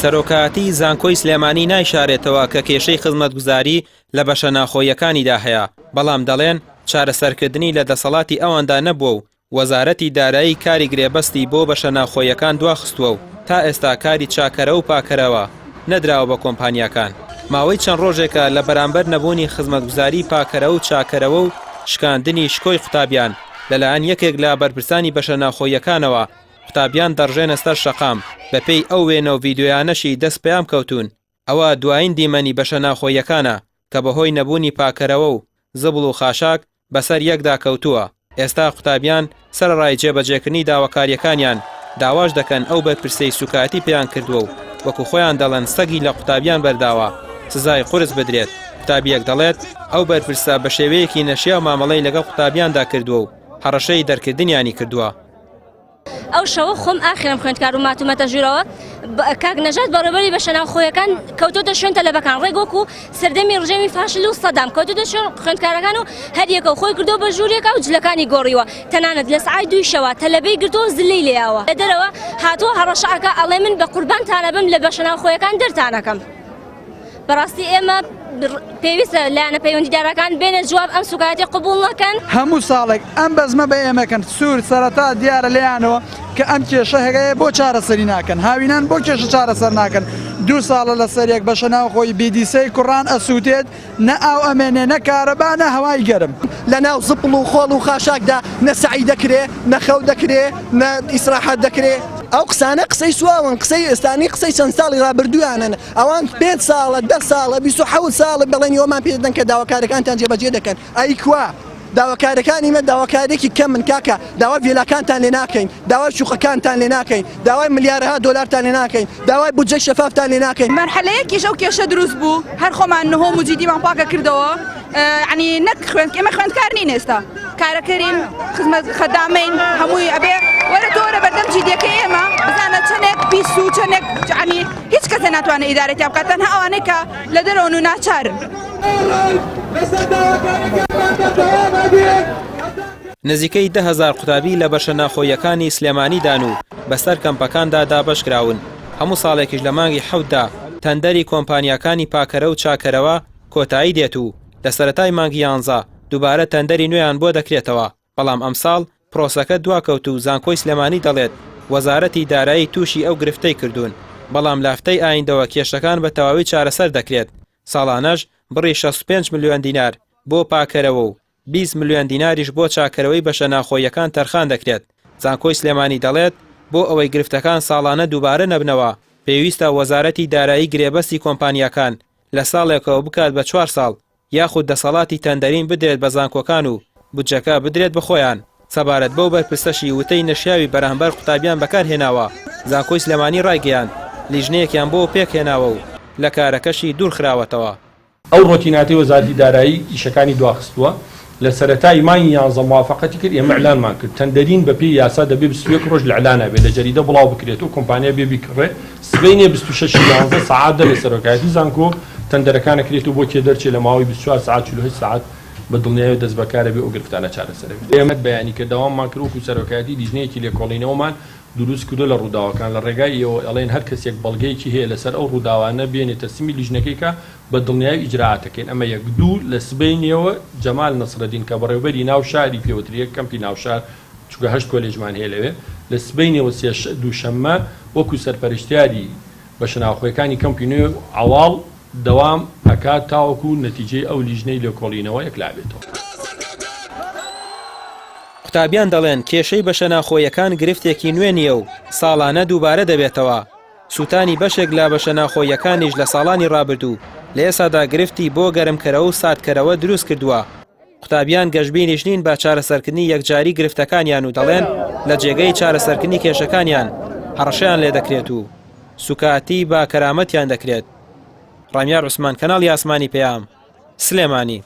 سەرۆکاتی زانکۆی سلێمانی نایشارێتەوە کە کێشەی خزمەتگوزاری لە بەشە ناخۆیەکانیدا هەیە، بەڵام دەڵێن چارەسەرکردنی لە دەسەڵاتی ئەواندا نەبووە و وەزارەتی دارایی کاری گرێبەستی بۆ بەشە ناخۆیەکان دواخستووە و تا ئێستا کاری چاکەرە و پاکەرەوە نەدراوە بە کۆمپانیاکان. ماوەی چەند ڕۆژێکە لە بەرامبەر نەبوونی خزمەتگوزاری پاکەرە و چاکەرەوە و شکاندنی شکۆی قوتابیان لەلایەن یەکێک لە بەرپرسانی بەشە ناخۆیەکانەوە قوتابیان دەڕژێنە سەر شەقام بەپێی ئەو وێنە و ڤیدیۆیانەشی دەست پێیان کەوتون. ئەوە دوایین دیمەنی بەشە ناخۆیەکانە کە بەهۆی نەبوونی پاکەرەوە و زبڵ و خاشاک بەسەر یەکدا کەوتووە. ئێستا قوتابیان سەرڕای جێبەجێکردنی داواکاریەکانیان داواش دەکەن ئەو بەرپرسەی سوکاتی پێیان کردووە و وەکو خۆیان دەڵێن سەگی لە قوتابیان بەرداوە سزای قورس بدرێت. قوتابیەک دەڵێت ئەو بەرپرسە بە شێوەیەکی نەشیا و مامەڵەی لەگەڵ قوتابیاندا کردووە و هەڕەشەی دەرکردنیانی کردووە. ئەو شەوە خۆم ئاخرم خوێندکار و ماتومەتە ژوورەوە کاک نەژات بەڕێوەبەری بەشە ناوخۆیەکان کەوتۆتە شوێن تەلەبەکان ڕێگۆک و سەردەمی ڕژێمی فاشل و سەدام کەوتۆتە شوێن خوێندکارەکان و هەریەکە خۆی کردو بە ژوورێکە و جلەکانی گۆڕیوە. تەنانەت لە سعای دوی شەوە تەلەبەی گرتۆ زلەی لێیاوە. لە دەرەوە هاتووە هەڕەشەکە ئەڵێ من بە قوربانتانە بم لە بەشە ناوخۆیەکان دەرتانەکەم. بەڕاستی ئێمە پێویستە لایەنە پەیوەندیدارەکان بێنە جواب ئەم سوکاتی قبول نەکەن. هەموو ساڵێک ئەم بەزمە بە ئێمەکەن سوور سەرەتا دیارە لێیانەوە کە ئەم کێشە هەیە بۆ چارەسەری ناکەن، هاوینان بۆ کێشە چارەسەر ناکەن. 2 ساڵە لەسەر یەک بەشە ناوخۆی بیدیسەی کوڕان ئەسووتێت نە ئاو ئەمێنێ نە کارەبا نە هەوای گەرم. لە ناو زپڵ و خۆڵ و خاشاکدا نە سەعی دەکرێ نە خەو دەکرێ نە ئیسراحەت دەکرێ. ئەو قسانە قسەی سواون قسەی ئێستانی قسەی چەند ساڵی ڕابردوویانن. ئەوان 5 ساڵە 10 ساڵە 27 ساڵە بەڵێن ئەومان پێ دەدەن کە داواکارەکانتان جێبەجێ دەکەن. ئەی کوا داواکارەکانی مە داواکارێکی کەم من کاکە داوای ڤێلاکانتان لێ ناکەین، داوای شوقەکانتان لێ ناکەین، داوای ملیارها دۆلارتان لێ ناکەین، داوای بودجەی شەفافتان لێ ناکەین. مەرحەلەیەکیش ئەو کێشە دروست بوو هەر خۆمان نهۆم و جیدیمان پاکە کردەوە. ینی نەک ئێمە خوێندکار نین ئێستا کارەکەرین خزمەت خەدامین هەمووی ئەبێ وەرە تۆرە بەردەم جیدەکەی ئێمە بزانە چەندێک پیس و چەندێک ینی هیچ کەسە ناتوانێت ئیدارەتی بکات تەنها ئەوانەی کە لە دەرەوەن و ناچارن. نزیکەی 10,000 قوتابی لە بەشە ناخۆیەکانی سلێمانیدان و بەسەر کەمپەکاندا دابەشکراون. هەموو ساڵێکیش لە مانگی 7دا تەندەری کۆمپانیاکانی پاکەرە و چاکەرەوە کۆتایی دێت و لە سەرەتای مانگی 11 دووبارە تەندەری نوێیان بۆ دەکرێتەوە. بەڵام ئەمساڵ پرۆسەکە دواکەوت و زانکۆی سلێمانی دەڵێت وەزارەتی دارایی تووشی ئەو گرفتەی کردوون، بەڵام لافتەی ئایندەوە کێشەکان بە تەواوی چارەسەر دەکرێت. ساڵانەش بڕی 65 ملیۆن دینار بۆ پاکەرەوە و 20 ملیۆن دیناریش بۆ چاکەرەوەی بەشە ناخۆیەکان تەرخان دەکرێت. زانکۆی سلێمانی دەڵێت بۆ ئەوەی گرفتەکان ساڵانە دووبارە نەبنەوە پێویستە وەزارەتی دارایی گرێبەستی کۆمپانیاکان لە ساڵێکەوە بکات بە 4 ساڵ یاخود دەسەڵاتی تەندەرین بدرێت بە زانکۆکان و بودجەکە بدرێت بە خۆیان. سەبارەت بەو بەرپرسەشی وتەی نەشیاوی بەرامبەر قوتابیان بەکارهێناوە. زانکۆی سلێمانی ڕایگەیاند لیژنەیەکیان بۆ پێکهێناوە و لە کارەکەشی دوور خراوەتەوە. ئەو ڕۆتیناتی وەزارەتی دارایی ئیشەکانی دواخستووە لە سەرەتای مانگی 11 موافقەتی کرد ئێمە ئەعلانمان کرد تەندەرین بە پێی یاسا دەبێ 21 ڕۆژ لە ئەعلانە بێت لە جەریدە بڵاو بکرێت و کۆمپانیا بێ بیکڕێ سبەینێ 26 سعات لە سەرۆکایەتی زانکۆ تەندەرەکانە کرێت و بۆ کێ دەرچێت لە ماوەی 24 سعات 48 سعات بە دڵنیایی دەست بەکارە بێ ئەو گرفتانە چارەسەر بێت. ئێمە بەیانی کردەوەمان کرد وەکو سەرۆکایەتی لیژنەیەکی لێکۆڵینەوەمان دروست کردو لە ڕووداوەکان لە ڕێگای ئێوە ئەڵێن هەر کەسێک بەڵگەیەکی هەیە لەسەر ئەو ڕووداوانە بێنێتە سمی لیژنەکەی کە بە دڵنیایی ئیجراعاتەکەین. ئەمە 1-2 لە سبەینەوە جەمال نەسرەدین کە بەڕێوەبەری ناو شاری پێوتریە کەمپی ناوشار چونکە 8 کۆلێژمان هەیە لەوێ لە سبەینەوە دووشەممە وەکو سەرپەرشتیاری بەشە ناوخۆیەکانی کەمپی نوێ ئەواڵ دەوام ئەکات تاوەکو نەتیجەی ئەو لیژنەی لێکۆڵینەوە یەکلابێتەوە. قوتابیان دەڵێن کێشەی بەشە ناخۆیەکان گرفتێکی نوێ نییە و ساڵانە دووبارە دەبێتەوە. سووتانی بەشێک لە بەشە ناخۆیەکانیش لە ساڵانی ڕابردوو لە ئێسادا گرفتی بۆ گەرمکەرەوە و ساتکەرەوە دروست کردووە. قوتابیان گەشتبینیش نین بە چارەسەرکردنی یەکجاری گرفتەکانیان و دەڵێن لە جێگەی چارەسەرکردنی کێشەکانیان هەڕەشەیان لێ دەکرێت و سوکاتی با کەرامەتیان دەکرێت. ڕامیار عوسمان کەناڵی ئاسمانی پێام سلێمانی.